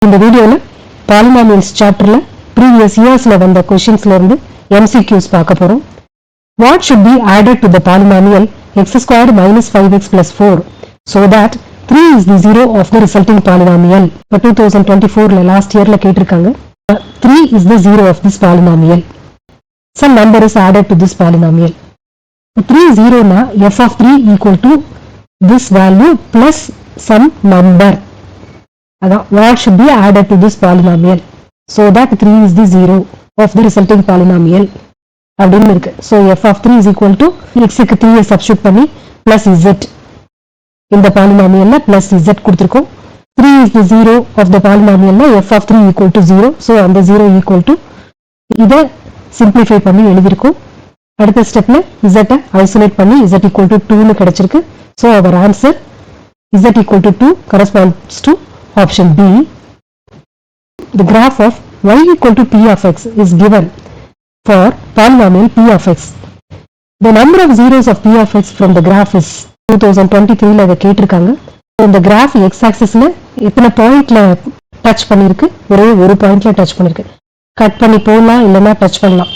இந்த வீடியோல பாலினாமியல்ஸ் சாப்டர்ல previous yearsல வந்த क्वेश्चंसல இருந்து MCQs பார்க்க போறோம். What should be added to the polynomial x squared minus 5x plus 4 so that 3 is the zero of the resulting polynomial? 2024ல last yearல கேட்டிருக்காங்க. 3 is the zero of this polynomial. Some number is added to this polynomial. 3 0 na f of 3 equal to this value plus some number. What should be added to this polynomial so that 3 is the zero of the resulting polynomial அப்படின்னு இருக்கு. So f of 3 is equal to x க்கு 3 substitute பண்ணி plus z இந்த polynomialல plus z கொடுத்திருக்கோம். 3 is the zero of the polynomialல f of 3 equal to 0. So அந்த 0 equal to இத simplify பண்ணி எழுதிருக்கோம். அடுத்த ஸ்டெப்ல z isolate பண்ணி z equal to 2 னு கிடைச்சிருக்கு. So our answer z equal to 2 corresponds to option B. The graph of y equal to p of x is given for polynomial p of x. The number of zeros of p of x from the graph is 2023ல இத கேட்டிருக்காங்க. இந்த graph x axisல எத்தனை பாயிண்ட்ல touch பண்ணிருக்கு? ஒரே ஒரு பாயிண்ட்ல touch பண்ணிருக்கு. கட் பண்ணி போலாம் இல்லனா டச் பண்ணலாம்.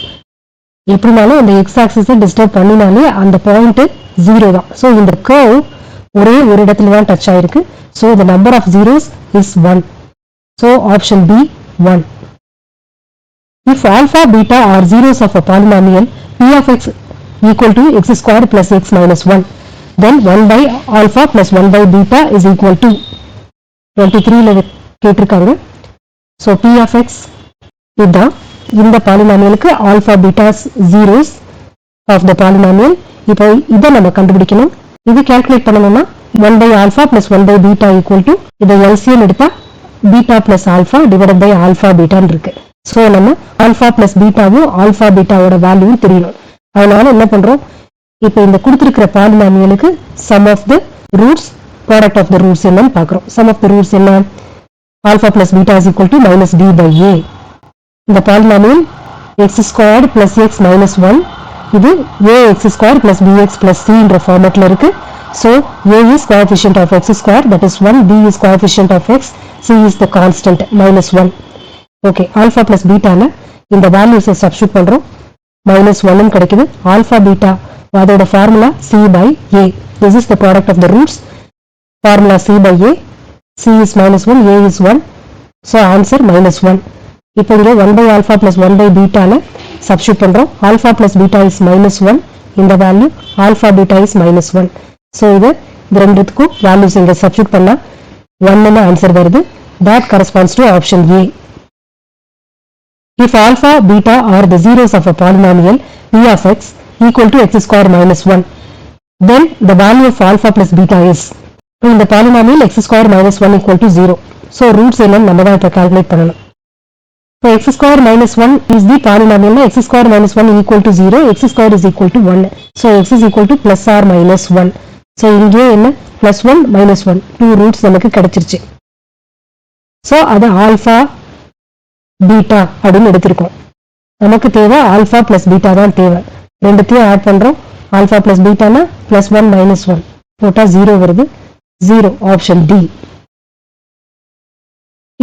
எப்படினாலும் அந்த x axis டிஸ்டர்ப் பண்ணினாலே அந்த பாயிண்ட் 0 தான். சோ இந்த கர்வ் ஒரே ஒரு இடத்துல தான் டச் ஆயிருக்கு. So the number of zeros is 1. So option B 1. If alpha beta are zeros of a polynomial p of x equal to x squared plus x minus 1, then 1 by alpha plus 1 by beta is equal to 23ல கேட்டிருக்காங்க. So p of x இதுதான் இந்த பாலினாமியலுக்கு alpha betas zeros of the polynomial. இப்போ இதை நம்ம கண்டுபிடிக்கணும். இது calculate பண்ணணும்னா 1 by alpha plus 1 by beta equal to இதை LCM எடுத்தா beta plus alpha divided by alpha beta இருக்கு. So நம்ம alpha plus betaவும் alpha betaவோட வேல்யூவும் தெரியணும். அதனால என்ன பண்றோம், இப்போ இந்த கொடுத்திருக்கிற பாலினாமியலுக்கு sum of the roots, product of the roots என்னன்னு பார்க்கிறோம். Sum of the roots என்ன? alpha plus beta is equal to minus b by a. இந்த polynomial x squared plus x minus 1 இது ax squared plus bx plus c என்ற ஃபார்மட்ல இருக்கு. So a is coefficient of x squared, that is 1, b is coefficient of x, c is the constant minus 1. Okay, alpha plus beta ல இந்த values substitute பண்றோம். minus 1 ன்னு கிடைக்குது. alpha beta அதோட formula c by a. This is the product of the roots. Formula c by a. c is minus 1, a is 1. So answer minus 1. இப்போ இங்க 1 by alpha plus 1 by beta ல substitute பண்றோம். alpha plus beta is minus 1. இந்த value alpha beta is minus 1. So இது ரெண்டுத்துக்கும் values இங்க substitute பண்ணா 1 ன்னு ஆன்சர் வருது. That corresponds to option A. If alpha beta are the zeros of a polynomial p of x equal to x squared minus 1, then the value of alpha plus beta is in the polynomial x squared minus 1 equal to 0. So roots என்னன்னு நம்ம தான் இப்ப calculate பண்ணணும். So x squared minus 1 is the polynomial. x squared minus 1 equal to 0, x squared is equal to 1. So x is equal to plus or minus 1. So இங்கே என்ன plus 1 minus 1 2 roots நமக்கு கிடைச்சிருச்சு. So அது alpha beta அப்படின்னு எடுத்திருக்கோம். நமக்கு தேவை alpha plus beta தான் தேவை. ரெண்டுத்தையும் ஆட் பண்றோம். alpha plus beta னா plus 1 minus 1 போட்டா 0 வருது. 0 option D.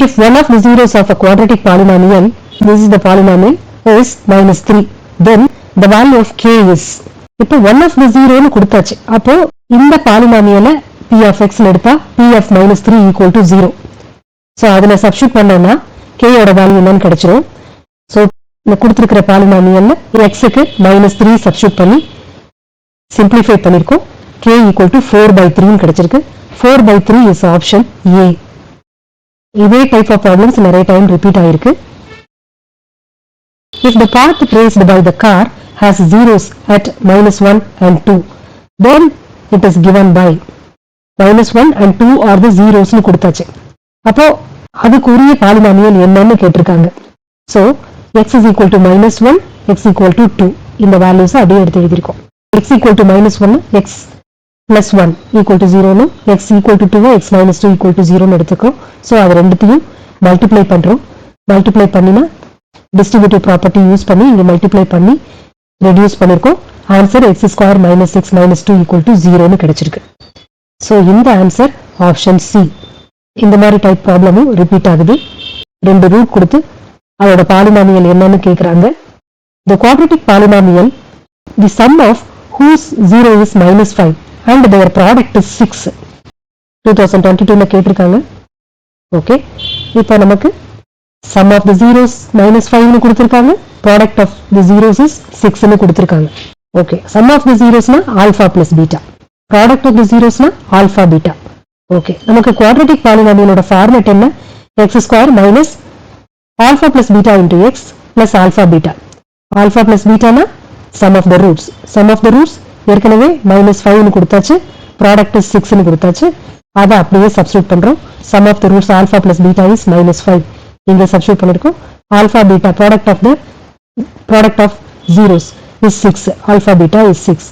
If one of the zeros of a quadratic polynomial, this is the polynomial, is minus 3, then the value of k is, இப்போ one of the zero னு கொடுத்தாச்சு. அப்போ இந்த பாலினாமியல p of x னு எடுத்தா p of minus 3 equal to 0. So அதுல substitute பண்ணோம்னா k ஓட வேல்யூ என்னன்னு கிடைச்சிரும். So இந்த கொடுத்திருக்கிற பாலினாமியல்ல x க்கு minus 3 substitute பண்ணி simplify பண்ணிருக்கோம். k equal to 4 by 3 னு கிடைச்சிருக்கு. 4 by 3 is option A. இதே type of problems நிறைய டைம் repeat ஆயிருக்கு. If the path traced by the car has zeros at minus 1 and 2, then it is given by minus 1 and 2 are the zeros னு கொடுத்தாச்சு. அப்போ அதுக்குரிய polynomial என்னன்னு கேட்டிருக்காங்க. So x is equal to minus 1, x equal to 2 இந்த values அப்படியே எடுத்து எழுதிருக்கோம். x equal to minus 1 x plus 1 equal to 0 னு, x equal to 2 x minus 2 equal to 0 னு எடுத்துக்கோம். So அது ரெண்டுத்தையும் multiply பண்றோம். multiply பண்ணினா distributive property யூஸ் பண்ணி இங்க multiply பண்ணி reduce பண்ணிருக்கோம். Answer x square minus x minus 2 equal to 0 னு கிடைச்சிருக்கு. So இந்த ஆன்சர் option C. இந்த மாதிரி டைப் ப்ராப்ளமும் ரிப்பீட் ஆகுது. 2 ரூட் கொடுத்து அதோட பாலினாமியல் என்னன்னு கேக்குறாங்க. The quadratic polynomial, the sum of whose 0 is -5 and their product is 6. 2022ல கேட்டிருக்காங்க. ஓகே, இப்போ நமக்கு sum of the zeros -5 னு கொடுத்திருக்காங்க, product of the zeros is 6 னு கொடுத்திருக்காங்க. Okay, sum of the zeros னா alpha plus beta, product of the zeros னா alpha beta. Okay, நமக்கு quadratic polynomialோட ஃபார்மட் என்ன? x square minus alpha plus beta into x plus alpha beta. alpha plus beta னா sum of the roots. sum of the roots ஏற்கனவே -5 னு கொடுத்தாச்சு, product is 6 னு கொடுத்தாச்சு. அதை அப்படியே சப்ஸ்டிட்யூட் பண்றோம். sum of the roots alpha plus beta is -5. இங்க சப்ஸ்டிட்யூட் பண்ணிருக்கோம். alpha beta product of zeros is 6. alpha beta is 6.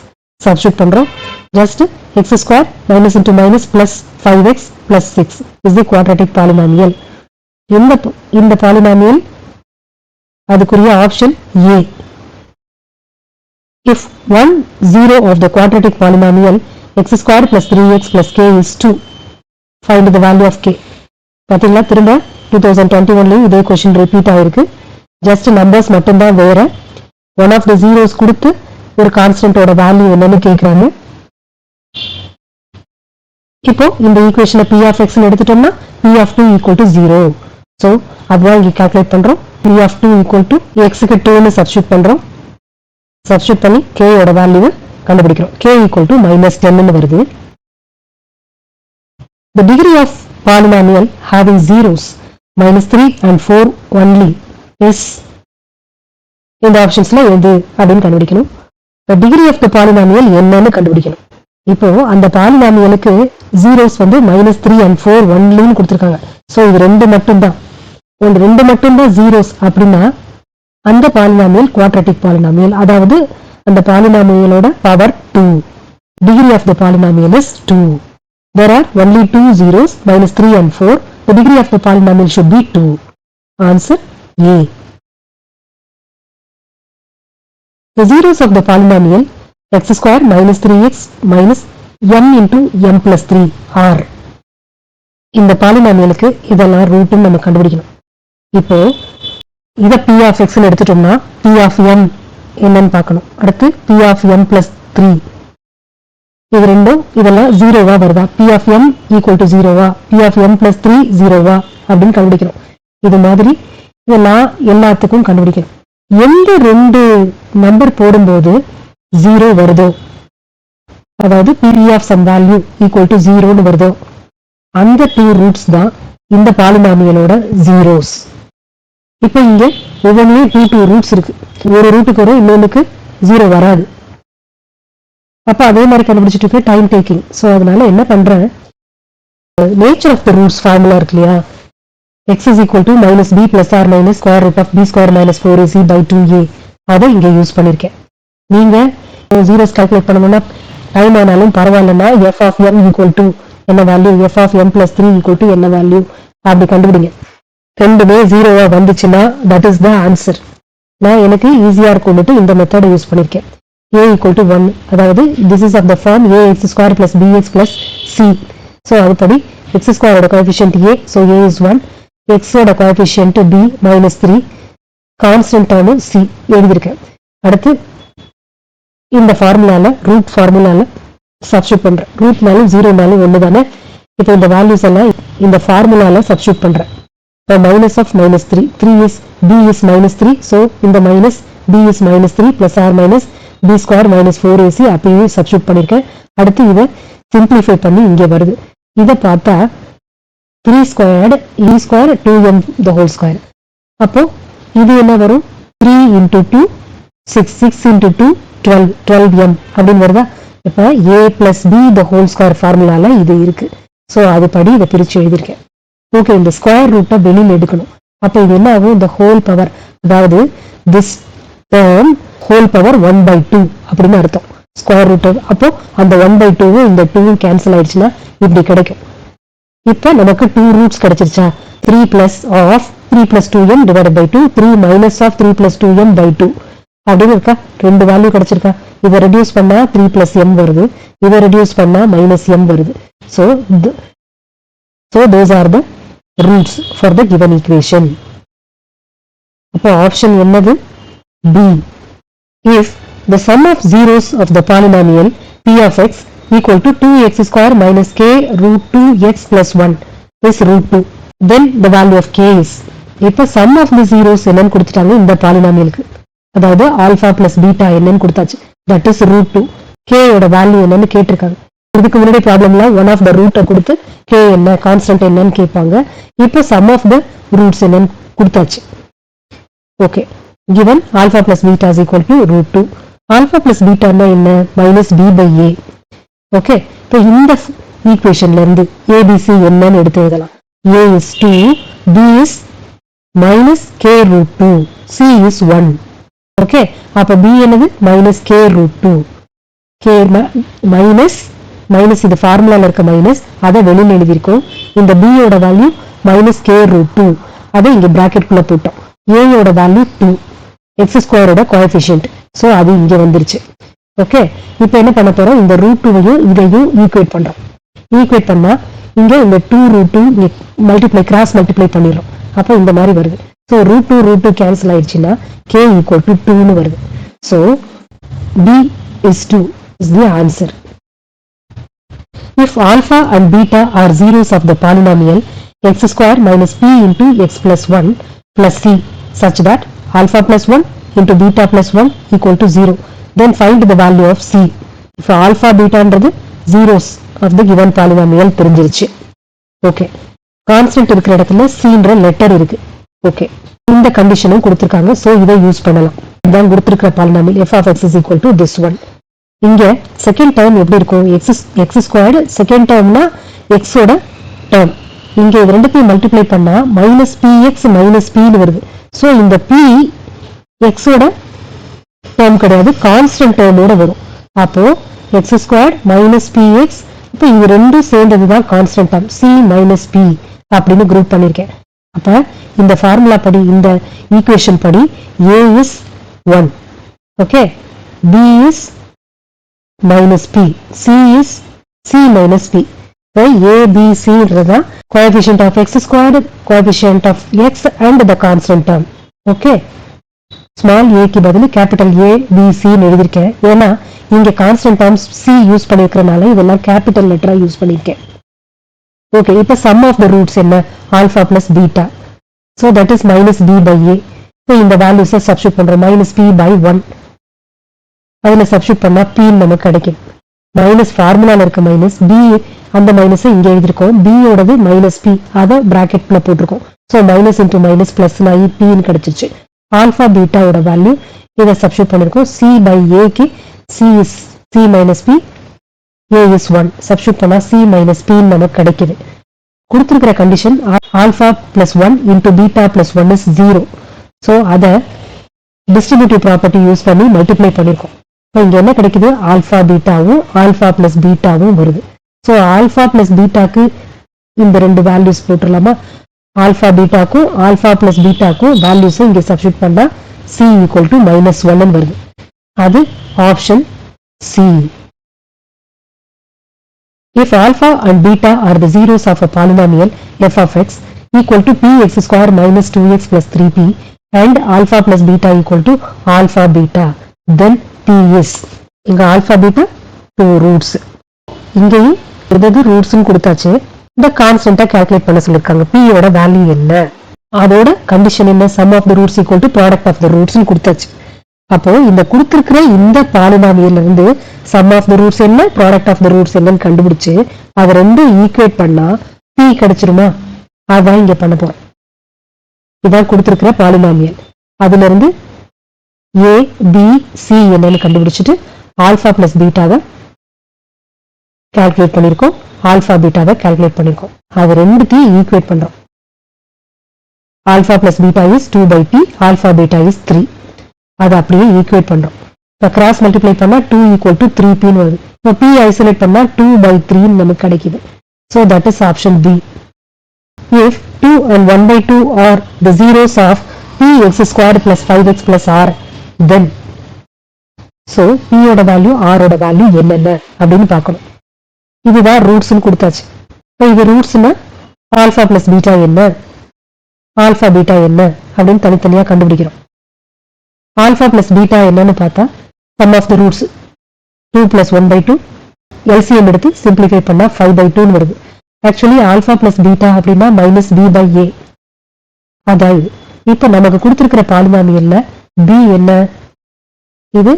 Substitute பண்றோம். just x square minus into minus plus 5x plus 6 is the quadratic polynomial. இந்த polynomial அதுக்குரிய option A. If 1 0 of the quadratic polynomial x square plus 3x plus k is 2, find the value of k. பாத்தீங்களா, திரும்ப 2021லயும் இதே question repeat ஆயிருக்கு. Just numbers மட்டும்தான் வேற. One of the zeros கொடுத்து ஒரு கான்ஸ்டன்டோட வேல்யூ என்னன்னு கேக்குறாங்க. இப்போ இந்த ஈக்குவேஷனை p of x னு எடுத்துட்டோம்னா p of 2 equal to 0. So அதுதான் இங்கே கால்குலேட் பண்றோம். p of 2 equal to x-க்கு 2னு சப்ஸ்டிட்யூட் பண்றோம். சப்ஸ்டிட்யூட் பண்ணி k ஓட வேல்யூவை கண்டுபிடிக்கிறோம். k equal to -10 னு வருது. The degree of polynomial having zeros -3 and 4 only is இந்த ஆப்ஷன்ஸ்ல எது அப்படின்னு கண்டுபிடிக்கணும். The degree of the polynomial என்னன்னு கண்டுபிடிக்கணும். இப்போ அந்த பாலினாமியலுக்கு ஜீரோஸ் வந்து -3 and 4 ஒன்லின்னு கொடுத்துருக்காங்க. ஸோ இது ரெண்டு மட்டும்தான் ஜீரோஸ் அப்படின்னா அந்த பாலினாமியல் குவாட்ரட்டிக் பாலினாமியல், அதாவது அந்த பாலினாமியலோட power 2. Degree of the polynomial is 2. There are only 2 zeros, -3 and 4. The degree of the polynomial should be 2. Answer A. The zeros of the polynomial x square minus 3x minus m into m plus 3 are. இந்த பாலினாமியலுக்கு இதெல்லாம் ரூட்னு நம்ம கண்டுபிடிக்கணும். இப்போ இதை p of x னு எடுத்துட்டோம்னா p of m என்னன்னு பார்க்கணும். அடுத்து p of m plus 3, இது ரெண்டும் இதெல்லாம் ஜீரோவா வருதா, p of m equal to 0வா, p of m plus 3 0வா அப்படின்னு கண்டுபிடிக்கணும். இது மாதிரி இதெல்லாம் எல்லாத்துக்கும் கண்டுபிடிக்கணும். எந்த ரெண்டு நம்பர் போடும்போது 0 வருதோ, அதாவது p of some value equal to 0னு வருதோ, அந்த 2 ரூட்ஸ் தான் இந்த பாலினாமியலோட ஜீரோஸ். இப்போ இங்க ஒவ்வொன்றிலும் 2 ரூட்ஸ் இருக்கு. ஒரு ரூட்டுக்கு வரும், இன்னொன்னுக்கு 0 வராது. அப்ப அதே மாதிரி கண்டுபிடிச்சிட்டு இருக்க டைம் டேக்கிங். ஸோ அதனால என்ன பண்றேன், nature of the roots formula இருக்கு இல்லையா, x is equal to minus b plus r minus square root of b square minus 4ac by 2a, அதை இங்க யூஸ் பண்ணிருக்கேன். நீங்க ஜீரோஸ் கால்குலேட் பண்ணணும்னா டைம் ஆனாலும் பரவாயில்லன்னா f of m equal to என்ன value, f of m plus 3 equal to என்ன value அப்படி கண்டுபிடிங்க. ரெண்டுமே ஜீரோவா வந்துச்சுன்னா தட் இஸ் த ஆன்சர். நான் எனக்கு ஈஸியா இருக்கும்னுட்டு இந்த மெத்தடை யூஸ் பண்ணிருக்கேன். a equal to 1, அதாவது this is of the form ax square plus bx plus c. So அதுபடி x ஸ்கொயரோட coefficient a, so a is 1, x ஓட coefficient b minus 3, constant term c எழுதியிருக்கேன். அடுத்து இந்த ஃபார்முலால ரூட் ஃபார்முலால சப்ஸ்டிட்யூட் பண்றேன். ரூட்னாலும் ஜீரோனாலும் ஒன்று தானே. இப்போ இந்த வேல்யூஸ் எல்லாம் இந்த ஃபார்முலால சப்ஸ்டிட்யூட் பண்றேன். இப்போ minus of -3, 3 is b is -3, so இந்த minus b is -3 plus r minus b square minus 4ac அப்பயே சப்ஸ்டிட்யூட் பண்ணிருக்கேன். அடுத்து இதை சிம்பிளிஃபை பண்ணி இங்கே வருது. இதை பார்த்தா 3 squared e square 2m the whole square. அப்போ இது என்ன வரும், 3 into 2 6, 6 into 2 12, 12m அப்படின்னு வருதா. இப்போ a plus b the whole square ஃபார்முலால இது இருக்கு. ஸோ அதுபடி இதை பிரிச்சு எழுதியிருக்கேன். ஓகே, இந்த ஸ்கொயர் ரூட்டை வெளியில் எடுக்கணும். அப்போ இது என்ன ஆகும், இந்த ஹோல் பவர், அதாவது திஸ் டேர்ம் ஹோல் பவர் 1/2 அப்படின்னு அர்த்தம் ஸ்கொயர் ரூட். அப்போ அந்த 1/2 இந்த 2 கேன்சல் ஆயிடுச்சுன்னா இப்படி கிடைக்கும். இப்போ நமக்கு 2 roots கிடைச்சிருச்சா, 3 plus of 3 plus 2m divided by 2, 3 minus of 3 plus 2m by 2 அப்படின்னு இருக்கா. ரெண்டு வேல்யூ கிடைச்சிருக்கா. இதை ரெடியூஸ் பண்ணா 3 plus m வருது, இதை ரெடியூஸ் பண்ணா -m வருது. So So those are the roots for the given equation. அப்போ ஆப்ஷன் என்னது? B. If the sum of zeros of the polynomial p of x equal to 2x square minus k root 2x plus 1 is root 2, then the value of k is. இப்போ sum of the zeros என்னன்னு கொடுத்துட்டாங்க இந்த பாலினாமியலுக்கு, அதாவது alpha plus beta என்னன்னு கொடுத்தாச்சு, that is root 2. k ஓட value என்னன்னு கேட்டிருக்காங்க. இதுக்கு முன்னாடி ப்ராப்ளம்ல ஒன் ஆஃப் த ரூட்டை கொடுத்து k என்ன கான்ஸ்டன்ட் என்னன்னு கேட்பாங்க. இப்போ சம் ஆஃப் த ரூட்ஸ் என்னன்னு கொடுத்தாச்சு. Okay, given alpha plus beta is equal to root 2. alpha plus beta என்ன? minus b by a. Okay, இப்போ இந்த ஈக்குவேஷன்ல இருந்து abc என்னன்னு எடுத்து எழுதலாம். a is 2, b is minus k root 2, c is 1. Okay, அப்ப b என்னது? minus k root 2. k minus இது ஃபார்முலால இருக்க மைனஸ், அதை வெளியில் எழுதியிருக்கோம். இந்த b யோட வேல்யூ மைனஸ் k root 2, அதை இங்க பிராக்கெட்குள்ள போட்டோம். a யோட வேல்யூ 2, x ஸ்கொயரோட கோஎஃபிஷியன்ட், ஸோ அது இங்க வந்துருச்சு. ஓகே, இப்போ என்ன பண்ண போறோம்? இந்த ரூட் 2வையும் இதையும் ஈக்குவேட் பண்றோம். ஈக்குவேட் பண்ணா இங்க இந்த 2 root 2 மல்டிப்ளை கிராஸ் மல்டிப்ளை பண்ணிடுறோம். அப்போ இந்த மாதிரி வருது. ஸோ root 2 கேன்சல் ஆயிடுச்சுன்னா k equal to 2ன்னு வருது. So b is 2 is the answer. If alpha and beta are zeros of the polynomial x square minus p into x plus 1 plus c such that alpha plus 1 into beta plus 1 equal to 0, then find the value of c. If alpha beta என்றது zeros of the given polynomial தெரிஞ்சிருச்சு. Okay, constant இருக்கிற இடத்துல cன்ற letter இருக்கு. Okay, இந்த கண்டிஷனும் கொடுத்திருக்காங்க. So இதை use பண்ணலாம். இதான் கொடுத்திருக்கிற polynomial f of x is equal to this one. இங்க செகண்ட் டேர்ம் எப்படி இருக்கும்? எக்ஸ் ஸ்கொயர்டு செகண்ட் டேர்ம்னா எக்ஸோட டேர்ம். இங்க இது ரெண்டுத்தையும் மல்டிப்ளை பண்ணா மைனஸ் பி எக்ஸ் மைனஸ் பின்னு வருது. ஸோ இந்த பி எக்ஸோட டேர்ம் கிடையாது, கான்ஸ்டன்ட் டேர்மோட வரும். அப்போ x squared minus p x, இப்போ இது ரெண்டும் சேர்ந்ததுதான் constant term c minus p அப்படின்னு குரூப் பண்ணிருக்கேன். அப்ப இந்த ஃபார்முலா படி, இந்த ஈக்குவேஷன் படி a is 1, okay, b is minus p, c is c minus p. So a, b, c is coefficient of x squared, coefficient of x and the constant term. Okay, small a க்கு பதிலு capital A, B, C எழுதிருக்கேன். ஏன்னா இங்க constant terms c use பண்ணிருக்கிறனால இதெல்லாம் capital letter use பண்ணிருக்கேன். Okay, இப்ப sum of the roots என்ன? alpha plus beta. So that is minus b by a. So இந்த values substitute பண்றோம். minus p by 1. அதுல substitute பண்ணா p நமக்கு கிடைக்கும். மைனஸ் ஃபார்முலால இருக்க மைனஸ், b அந்த மைனஸ் இங்க எழுதிருக்கோம். b யோடது மைனஸ் p, அதை பிராக்கெட்ல போட்டிருக்கோம். So minus into minus plus ஆகி pன்னு கிடைச்சிருச்சு. ஆல்பா பீட்டாவோட வேல்யூ இதை சப்ஸ்டிட் பண்ணிருக்கோம். c by a க்கு c is c minus p, a is 1. Substitute பண்ணா c minus p நமக்கு கிடைக்குது. கொடுத்திருக்கிற condition alpha plus 1 into beta plus 1 is 0. So அதை டிஸ்ட்ரிபியூட்டிவ் ப்ராப்பர்ட்டி யூஸ் பண்ணி மல்டிப்ளை பண்ணிருக்கோம். இங்க என்ன கிடைக்குது? ஆல்பா பீட்டாவும் ஆல்பா பிளஸ் பீட்டாவும் வருது. ஸோ ஆல்பா பிளஸ் பீட்டாக்கு இந்த ரெண்டு வேல்யூஸ் போட்டுடலாமா? ஆல்பா பீட்டாக்கும் ஆல்பா பிளஸ் பீட்டாக்கும் வேல்யூஸ் இங்க சப்ஸ்டிட் பண்ணா சி ஈக்குவல் டு மைனஸ் 1 வருது. அது option c. If alpha and beta are the zeros of a polynomial f of x equal to px square minus 2x plus 3p and alpha plus beta equal to alpha beta, then p is, இங்க alpha beta 2 roots. இங்கேயும் எது ரூட்ஸ்னு கொடுத்தாச்சு. இந்த கான்ஸ்டன்ட்டை calculate பண்ண சொல்லிருக்காங்க. p யோட value என்ன, அதோட கண்டிஷன் என்ன? sum of the roots equal to product of the roots கொடுத்தாச்சு. அப்போ இந்த கொடுத்திருக்கிற இந்த பாலினாமியல்ல இருந்து sum of the roots என்ன, product of the roots என்னன்னு கண்டுபிடிச்சு அதை ரெண்டும் ஈக்குவேட் பண்ணா p கிடைச்சிருமா? அதான் இங்க பண்ண போறோம். இதான் கொடுத்திருக்கிற பாலினாமியல். அதுல இருந்து a, b, c என்னன்னு கண்டுபிடிச்சிட்டு ஆல்பா பிளஸ் பீட்டாவை கால்குலேட் பண்ணிருக்கோம், ஆல்பா பீட்டாவை கால்குலேட் பண்ணிருக்கோம். அது ரெண்டுத்தையும் ஈக்குவேட் பண்றோம். Alpha plus beta is 2 by p, alpha beta is 3. அதை அப்படியே ஈக்குவேட் பண்றோம். இப்போ கிராஸ் மல்டிப்ளை பண்ணா 2 equal to 3p வருது. இப்போ p ஐசோலேட் பண்ணா 2 by 3 நமக்கு கிடைக்குது. So that is option B. If 2 and 1 by 2 are the zeros of px squared plus 5x plus r, then so p ஓட வேல்யூ r ஓட value என்னென்ன அப்படின்னு பார்க்கணும். இதுதான் ரூட்ஸ்னு கொடுத்தாச்சு. இப்போ இது ரூட்ஸ்னா ஆல்பா பிளஸ் பீட்டா என்ன, ஆல்பா பீட்டா என்ன அப்படின்னு தனித்தனியா கண்டுபிடிக்கிறோம். ஆல்பா பிளஸ் பீட்டா என்னன்னு பார்த்தா sum of the roots 2 plus 1/2, LCM எடுத்து சிம்பிளிஃபை பண்ணா 5/2 வருது. ஆக்சுவலி ஆல்பா பிளஸ் பீட்டா அப்படின்னா மைனஸ் பி பை ஏ. அதாவது இப்ப நமக்கு கொடுத்திருக்கிற பாலினாமியல்ல பி என்ன, இது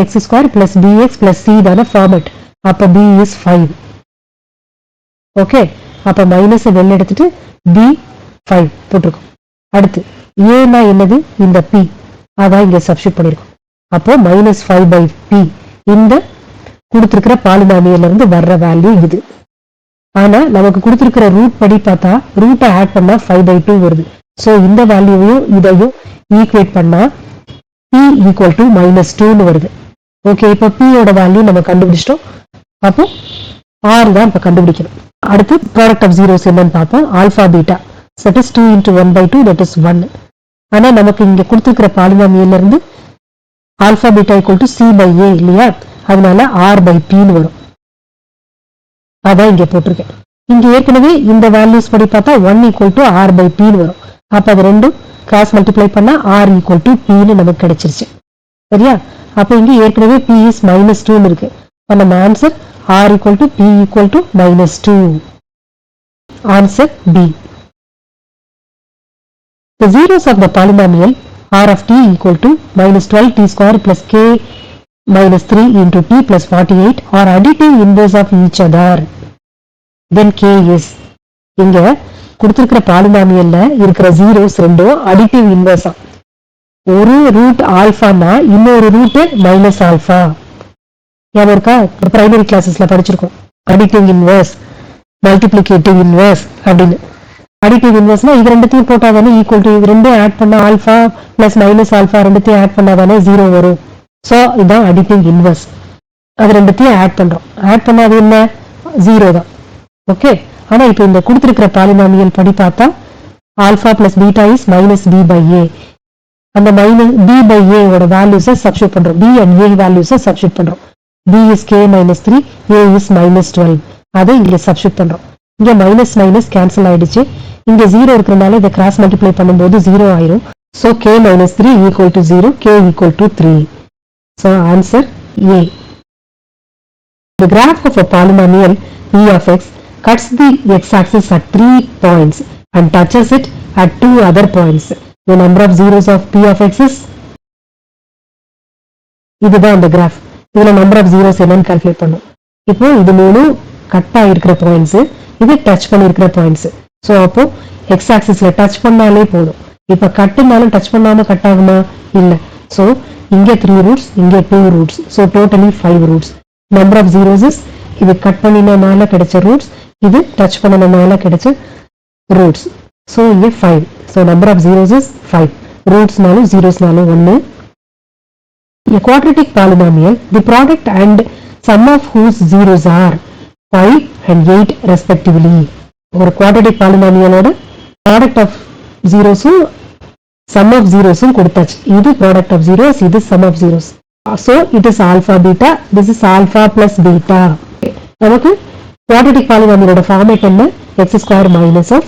ax² plus bx plus c தான ஃபார்மட். அப்ப b is 5. ஓகே, அப்ப மைனஸ் வெளில எடுத்துட்டு b 5 போட்டிருக்கோம். அடுத்து ஏனா என்னது, இந்த p, அதான் இங்க சப்ஸ்டிட் பண்ணிருக்கோம். அப்போ மைனஸ் 5/p இந்த கொடுத்திருக்கிற பாலினாமியல்ல இருந்து வர்ற வேல்யூ இது. ஆனா நமக்கு கொடுத்திருக்கிற ரூட் படி பார்த்தா ரூட்டை ஆட் பண்ணா 5/2 வருது. சோ இந்த வேல்யூவையும் இதையும் ஈக்குவேட் பண்ணா p equal to -2 வருது. ஓகே, இப்ப p ஓட வேல்யூ நம்ம கண்டுபிடிச்சிட்டோம். அப்போ r தான் இப்ப கண்டுபிடிக்கணும். அடுத்து ப்ராடக்ட் ஆஃப் ஜீரோஸ் என்னன்னு பார்ப்போம். Alpha beta that is 2 into 1/2 that is 1. ஆனா நமக்கு இங்க கொடுத்திருக்கிற பாலினாமியல்ல இருந்து alpha beta equal to c by a இல்லையா, அதனால r by p வரும். அதான் இங்க போட்டிருக்கேன். இங்க ஏற்கனவே இந்த வேல்யூஸ் படி பார்த்தா 1 equal to r by p வரும். அப்ப அது ரெண்டும் கிராஸ் மல்டிப்ளை பண்ணா r equal to p நமக்கு கிடைச்சிருச்சு. சரியா, அப்ப இங்க ஏற்கனவே p is -2 இருக்கு. நம்ம answer r equal to p equal to -2. Answer B. The zeros of the polynomial r of t equal to -12t² plus k minus 3 into t plus 48 are additive inverse of each other. Then k is, இங்க கொடுத்திருக்கிற பாலினாமியல்ல இருக்கிற zeros ரெண்டும் additive இன்வர்ஸா. ஒரு root ஆல்பானா இன்னொரு root minus alpha. ஞாபகம் இருக்கா, primary கிளாஸஸ்ல படிச்சிருக்கோம். Additive inverse, multiplicative inverse அப்படின்னு. அடிட்டிவ் இன்வர்ஸ்னா இது ரெண்டுத்தையும் போட்டாதானே ஈக்குவல் டு, இது ரெண்டும் ஆட் பண்ணா ஆல்பா பிளஸ் மைனஸ் ஆல்பா ரெண்டுத்தையும் ஆட் பண்ணாதானே ஜீரோ வரும். ஸோ இதுதான் அடிட்டிவ் இன்வர்ஸ். அது ரெண்டுத்தையும் ஆட் பண்றோம். ஆட் பண்ணா அது என்ன, ஜீரோ தான். ஓகே, ஆனா இப்ப இந்த கொடுத்திருக்கிற பாலினாமியல் படி பார்த்தா alpha plus beta is minus b by a. அந்த மைனஸ் பி பை ஏ ஓட வேல்யூஸை சப்ஸ்டிட் பண்றோம். பி அண்ட் ஏ வேல்யூஸை சப்ஸ்டிட் பண்றோம். B is k -3, a is -12. அதை இங்க சப்ஸ்டிட் பண்றோம். இங்க மைனஸ் மைனஸ் கேன்சல் ஆயிடுச்சு. இங்க ஜீரோ இருக்கிறதுனால இதை கிராஸ் மல்டிப்ளை பண்ணும்போது ஜீரோ ஆயிரும். So K -3 equal to 0, K equal to 3. So answer A. The graph of a polynomial p of x cuts the x-axis at 3 points and touches it at 2 other points. The number of zeros of p of x is, இதுதான் அந்த graph. இதுல number of zeros என்னன்னு calculate பண்ணும். இப்போ இது மூணு cut ஆகிருக்கிற points, இது touch பண்ணிருக்கிற points. So அப்போ எக்ஸ் ஆக்சிஸ்ல டச் பண்ணாலே போதும். இப்ப கட்டுனாலும் டச் பண்ணாம கட் ஆகுமா, இல்ல. ஸோ இங்க 3 ரூட்ஸ், இங்க 2 roots. So totally 5 roots. Number of zeros is, இது கட் பண்ணினால கிடைச்ச ரூட்ஸ், இது டச் பண்ணனால கிடைச்ச ரூட்ஸ். ஸோ இங்க 5. So number of zeros is 5. ரூட்ஸ்னாலும் ஜீரோஸ்னாலும் 1. A quadratic polynomial, the product and sum of whose zeros are 5 and 8 respectively. ஒரு quadratic polynomialோட product of zeros-உம் sum of zeros-உம் கொடுத்தாச்சு. இது product of zeros, இது sum of zeros. So it is alpha beta, this is alpha plus beta. நமக்கு quadratic polynomialோட format என்ன, x² minus of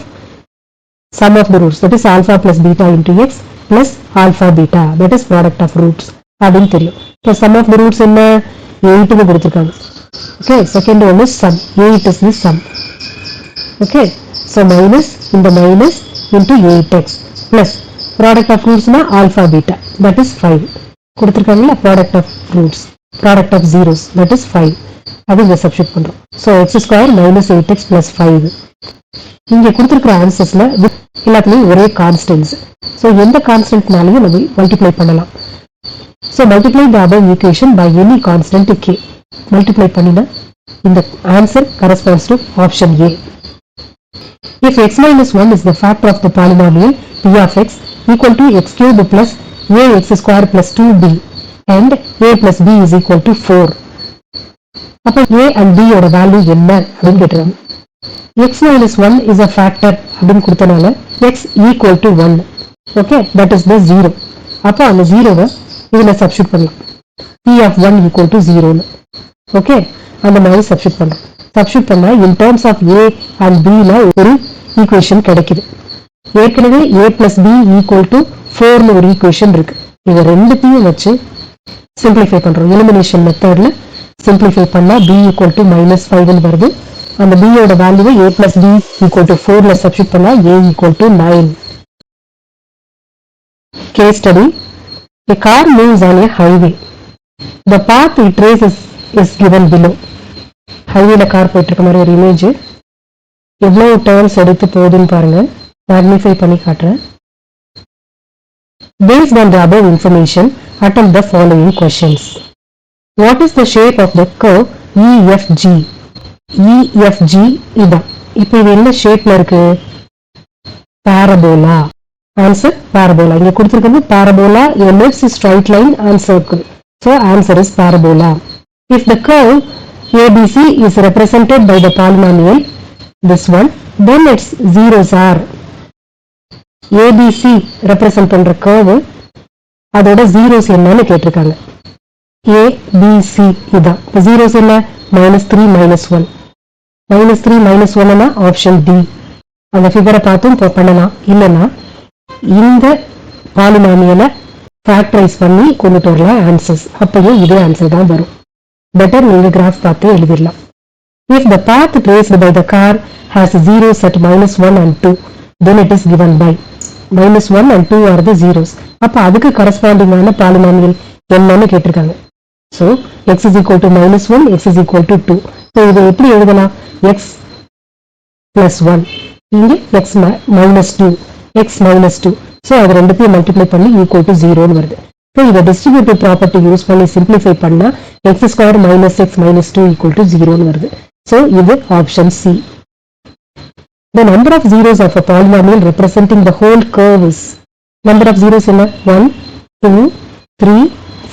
sum of the roots, that is alpha plus beta into x plus alpha beta, that is product of roots அப்படின்னு தெரியும். இப்போ sum of the roots என்ன, 8 கொடுத்திருக்காங்க. Okay, second one is sum, 8 is the sum. Okay, so minus இந்த minus into 8x plus product of roots na alpha beta, that is 5 கொடுத்திருக்காங்கல்ல. product of roots, product of zeros, that is 5. அது இங்க substitute பண்றோம். so x² minus 8x plus 5. இங்க கொடுத்திருக்கிற ஆன்சர்ஸ்ல எல்லாத்துலயும் ஒரே constants. so எந்த கான்ஸ்டன்ட்னாலையும் நம்ம மல்டிப்ளை பண்ணலாம். so multiply the above equation by any constant k. multiply பண்ணினா இந்த answer corresponds to option A. If x minus 1 is the factor of the polynomial p of x equal to x cube plus ax² plus 2b and a plus b is equal to 4. அப்ப a and b ஓட value என்ன அப்படின்னு கேட்டுறாங்க. x minus 1 is a factor அப்படின்னு கொடுத்தனால x equal to 1. okay, that is the 0. அப்ப அந்த 0வை இதுல substitute பண்ணலாம். p of 1 equal to 0. Okay, அந்த மாதிரி சப்ஸ்டிட் பண்ணலாம். சப்ஸ்டிட் பண்ணா in terms of a and b ல ஒரு ஈக்குவேஷன் கிடைக்குது. ஏற்கனவே a plus b equal to 4 ஒரு ஈக்குவேஷன் இருக்கு. இது ரெண்டுத்தையும் வச்சு சிம்பிளிஃபை பண்றோம். எலிமினேஷன் மெத்தட்ல சிம்பிளிஃபை பண்ணா b equal to -5 வருது. அந்த b ஓட வேல்யூவை a plus b equal to 4ல சப்ஸ்டிட் பண்ணா a equal to 9. Case study. A car moves on a highway. The path it traces is given below. ஹைவேல கார் போயிட்டு இருக்க மாதிரி ஒரு இமேஜ். எவ்வளவு டர்ன்ஸ் எடுத்து போகுதுன்னு பாருங்க. மேக்னிஃபை பண்ணி காட்டுறேன். Based on the above information, attempt the following questions. What is the shape of the curve EFG? EFG இதான். இப்போ இது என்ன ஷேப்ல இருக்கு? பாரபோலா. Answer parabola. இங்க கொடுத்திருக்கிறது parabola, ellipse, straight line and circle. So answer is parabola. If the curve ABC is represented by the polynomial this one, then its zeros are ABC represent பண்ற curve அதோட zeros என்னன்னு கேட்டிருக்காங்க. ABC இதான். இப்போ zeros என்ன? -3 -1. -3 -1 னா option D. அந்த ஃபிகரை பார்த்தும் பண்ணலாம். இல்லைன்னா இந்த பாலினாமியலை ஃபேக்டரைஸ் பண்ணி கொண்டு வரலாம் ஆன்சர்ஸ். அப்பயும் இதே ஆன்சர் தான் வரும். பெட்டர் நீங்க கிராஃப் பார்த்து எழுதிடலாம். If the path traced by the car has zeros at -1 and 2, then it is given by -1 and 2 are the zeros. அப்ப அதுக்கு கரஸ்பாண்டிங்கான பாலினாமியல் என்னன்னு கேட்டிருக்காங்க. So x is equal to -1, x is equal to 2. So இதை எப்படி எழுதலாம்? x plus 1, இங்கே x minus 2, x minus 2. So அது ரெண்டுத்தையும் மல்டிப்ளை பண்ணி equal to 0 வருது. So இதை டிஸ்ட்ரிபியூட்டிவ் ப்ராப்பர்ட்டி யூஸ் பண்ணி சிம்பிளிஃபை பண்ணா x square minus x minus 2 equal to 0 வருது. So இது option C. The number of zeros of a polynomial representing the whole curve is, number of zeros என்ன? 1, 2, 3,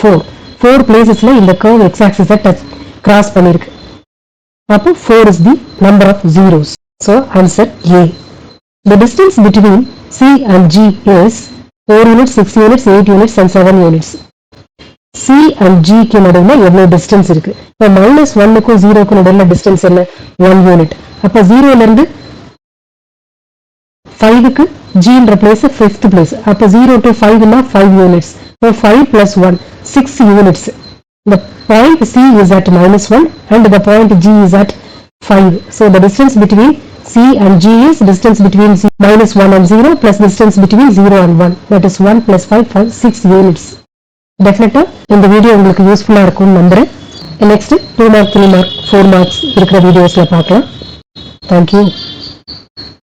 4. 4 placesல இந்த curve x-axis cross பண்ணிருக்கு. அப்போ 4 is the number of zeros. So answer A. The distance between C and G is 4 units, 6 units, 8 units and 7 units. C and G க்கு நடுவுல எவ்வளவு distance இருக்கு? இப்போ -1க்கும் 0க்கும் நடுவுல டிஸ்டன்ஸ் என்ன? 1 யூனிட். அப்ப 0ல இருந்து 5க்கு Gன்ற பிளேஸ் 5th பிளேஸ். அப்ப 0 to 5 னா 5 units. So 5 plus 1, 6 units. The point C is at -1 and the point G is at 5. So the distance between C and G is distance between -1 and 0 plus distance between 0 and 1. That is 1 plus 5, 6 units. Definitely இந்த video உங்களுக்கு யூஸ்ஃபுல்லா இருக்கும்னு நம்புறேன். Next 2 mark 3 mark 4 marks இருக்கிற வீடியோஸ்ல பார்க்கலாம். Thank you.